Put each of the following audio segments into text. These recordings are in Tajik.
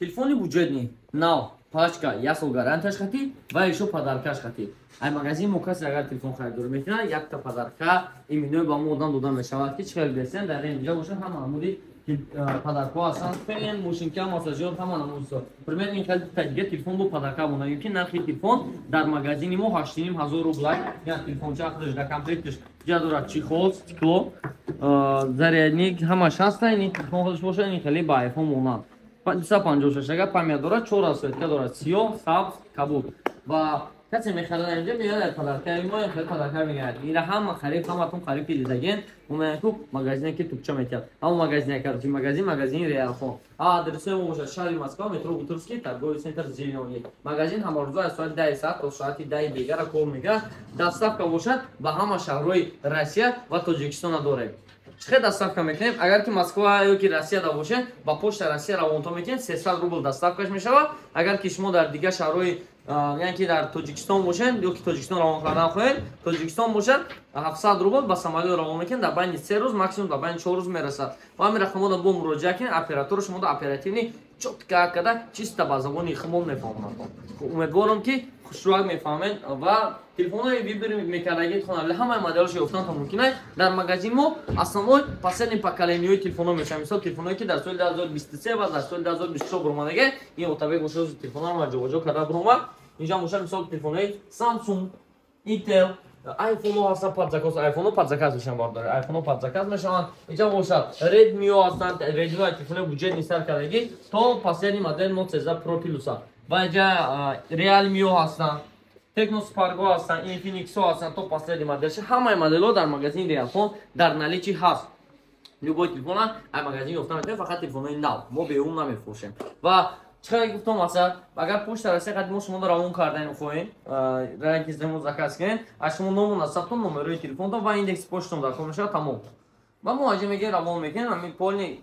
телефони буҷетни нав пачка ясол гарантияш хати ва ишо падаркаш хати. Ай магазин мо касе агар телефон харидор мекунад якта падарка иминой ба мо одан дода мешавад ки чхел бесен дар инҷа боша ҳама амуди падарко асан фен мошинка массажёр ҳама намудисо пример ин хел таҷига телефон бо падарка бонавим ки нархи телефон дар магазини мо 8500 рублай я телефонча худаш да комплектш ҷа дорад чихол стекло зарядник ҳамаш ҳаста ин телефон худаш боша ин хели ба айфон монанд 256 ага памят дорад 4 расветка дорад сиёҳ сабз кабуд ва касе мехарад инҷа меяд падарка мо хел падарка мегӯяд ира ҳама хариб ҳаматон хариб ки дидаген умаяку магазине ки тукча метиҳад ҳама магазине карчи магазини реалхон адресои мо бошад шаҳри Москва метро Бутырский торговый центр Зеленый магазин ҳамарӯза аз соати 10 соат то соати 10 дигара кор мекунад доставка бошад ба ҳама шаҳрҳои Россия ва Тоҷикистона дорем чӣ доставка мекунем агар ки Москва ё ки Россия да боше ба почта Россия равонто мекунем 300 рубл доставкаш мешавад агар ки шумо дар дигар шаҳрҳои яъне ки дар Тоҷикистон бошед ё ки Тоҷикистон равон кардан хоҳед Тоҷикистон бошад 700 рубл ба самолёт равон мекунем дар байни 3 рӯз максимум дар байни 4 рӯз мерасад ва ҳамин рақамода бо муроҷиат кунед оператори шумо да оперативни чотка када чиста ба забони химол мефаҳмонад умедворам ки хушрӯяк мефаҳмед ва телефонҳои вибр мекардагитон ҳамаи моделашо ёфтанатон мумкин аст дар магазин мо основной последни поколениёи телефонҳо мешавад мисол телефонҳое ки дар соли 2023 ва дар соли 2024 буромадаги ин отабек бошад телефонҳоро ҷобаҷо карда буромад инҷа бошад мисол телефонҳои Samsung Intel айфонҳо ҳастан падзаказ айфонҳо падзаказ мешаванд бардори айфонҳо падзаказ мешаванд инҷа бошад Redmi-ҳо ҳастанд Redmi-ҳо телефонҳои буҷетни сар кардаги то последни модель Note 13 Pro Plus-а ва инҷа Realme-ҳо ҳастанд Tecno Spark-ҳо ҳастанд Infinix-ҳо ҳастанд то последни моделши ҳамаи моделҳо дар магазини Realphone дар наличӣ ҳаст любой телефона ай магазин ёфта метавонед фақат телефонҳои нав мо беун намефурӯшем ва чиқар гуфтам масалан агар почта Россия қадимо шумо равон кардан хоҳем ранги земо заказ кунед аз шумо ному насабтон номерои телефонтон ва индекси почтатон дар кор мешавад тамом ва мо аҷа мегӯем равон мекунем ҳамин полни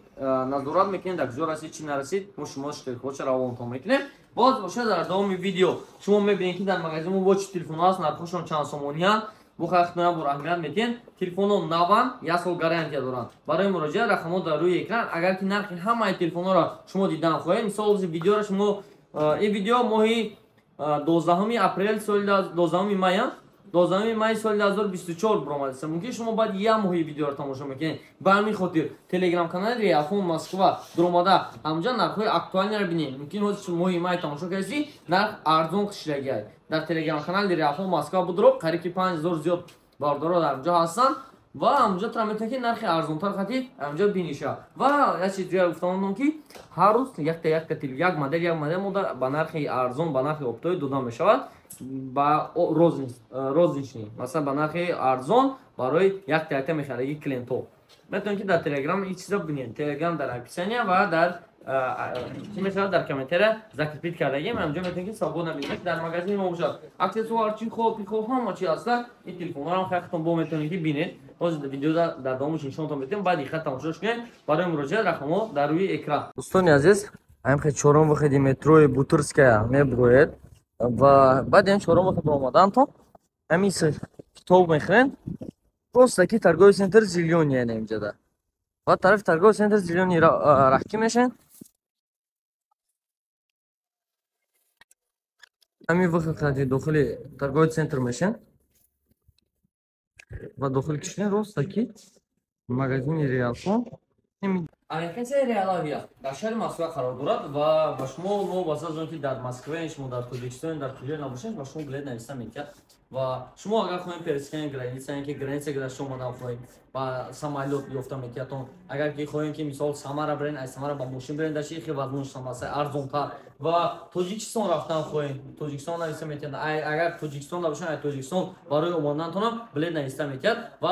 назорат мекунем дар куҷо расид чӣ нарасид мо шумо штиркҳоча равонтон мекунем боз бошад дар давоми видео шумо мебинед ки дар магазин мо чӣ телефонҳо ҳаст нархҳошон чанд сомониянд бухахтноя буранган метен телефонҳо наван як сол гарантия доранд барои муроҷиат рақамҳо дар рӯи экран агар ки нархи ҳамаи телефонҳоро шумо дидан хоҳед мисол рӯзи видеоро шумо ин видео моҳи 12 апрел соли 12 мая 12 май соли 2024 буромад аст мумкин шумо баъд як моҳи видеоро тамошо мекунед ба ҳамин хотир телеграм-канали Realphone Москва дуромада ҳамҷа нархҳои актуалиро бинед мумкин ҳозир моҳи май тамошо кардӣ нарх арзон шидаги дар телеграм-канали Realphone Москва будро қариби 5000 зиёд бардорро дар ҷо ҳастанд ва ҳамҷа тра метавонед ки нархи арзонтар хати ҳамҷа биниша ва як чиз дигар гуфтам ки ҳар рӯз як модель мо ба нархи арзон ба нархи оптоӣ дода мешавад ба рознични масалан ба нархи арзон барои якта мехараги клиентҳо метавонед ки дар телеграм ин чиза бинед телеграм дар описания ва дар чӣ мешавад дар комментария закрепит кардагим ҳамҷо метавонед ки свободно бинед дар магазини мо бошад аксессуар чихол пихол ҳама чи аста ин телефонҳоро хахтон бо метавонед ки бинед ҳозир видео дар давомиш нишонтон метавонем баъд ихат тамошош кунед барои муроҷиат рақамҳо дар рӯи экран дӯстони азиз ҳамин чорум выходи метрои Бутырская мебуред ва баъди ин чорум выход омадантон ҳамин китоб мехӯрен просто ки торговый центр Зеленый инҷада ва тарафи торговый центр Зеленый раҳкӣ мешавед ҳамин выход хади дохили торговый центр мешавед ва дохил кишиден роста ки магазини Realphone авиакасияи Realavia дар шаҳри Москва қарор дорад ва ба шумо мо баъз аз он ки дар Москве шумо дар Тоҷикистон дар куҷое набошед ба шумо билет нависта мекард ва шумо агар хоҳем пересекани граница ки границаи дар шумо омадан хоҳед ба самолёт ёфта мекардон агар ки хоҳем ки мисол Самара брен аз Самара ба мошин брен дар чихи возможностам аст арзонтар ва Тоҷикистон рафтан хоҳем Тоҷикистон нависта мекард агар Тоҷикистон набошед аз Тоҷикистон барои омадантонам билет нависта мекард ва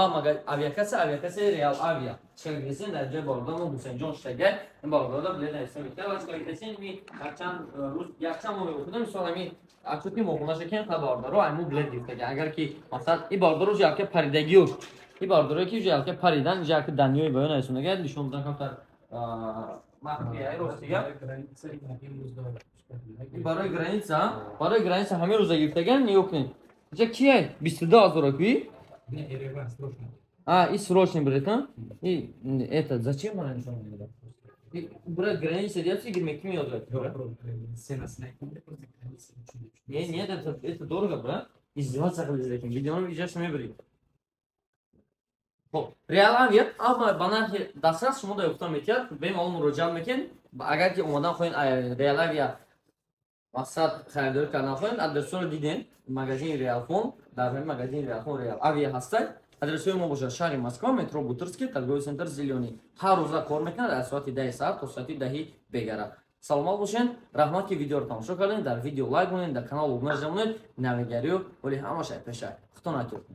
авиакасияи Realavia чиқар гирисен дар ҷои бародармо Ҳусейнҷон Штагай ин бародарда билет нависта мекард ва чиқар гирисен ми якчанд рӯз якчанд моҳ меофуда мисол ҳамин отчётни моҳонаша кен ха бародаро айму билет гирифтага агар ки масалан ин бародаро ҷалка паридагиёш ин бародарое ки ҷалка паридан ҷалка даниёи баён айсунага нишон дан кафтар махфияи ростига барои граница ҳамин рӯза гирифтаган ниё кунед ҷа кие 22000 ки и срочный билет а и этот зачем она нишон меда Bura граница идётся, гирмекими язвать. Нет, это дорого, брат. Издеваться хотели этим. Видеоны видишь, что мы были. Реал авиат, ама бана дастрас шумо да ёфта метиҳад, бемалум муроҷиат мекунед. Агар ки омадан хоҳед Реал авиа мақсад харидорӣ кардан хоҳед, адресро диден, магазини Реалфон, дар магазини Реалфон Реал авиа ҳастад. Адресои мо бошад шаҳри Москва, метро Бутырский, торговый центр Зелёный. Ҳар рӯза кор мекунад аз соати 10 саат то соати 10 бегара. Саломат бошед. Раҳмат ки видеоро тамошо кардед. Дар видео лайк монед, дар канал обунаш намонед. Навигариё оли ҳамаша пеша. Худо накунед.